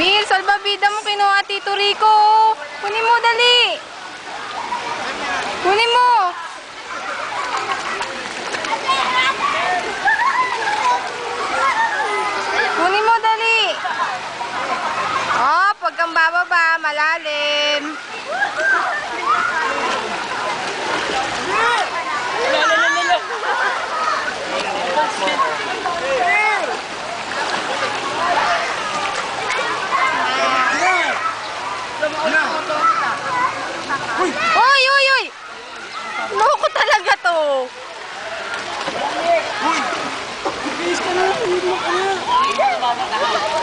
Mil, salbabida mo kinuha Tito Rico. Kunin mo, dali. Kunin mo. Kunin mo, dali. Oh, pag kang bababa, malalim. Oy, oy, oy! Loko talaga to.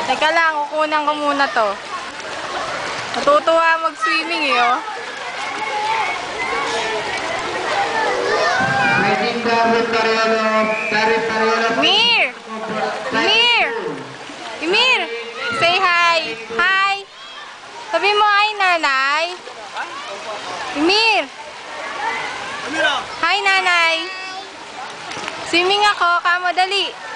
Teka lang, kukunan ko muna to. Natutuwa mag-swimming eh, oh. Mir! Mir! Mir! Say hi! Hi! Sabi mo hi, nanay! Mir! Hi, nanay! Swimming ako, kamo dali!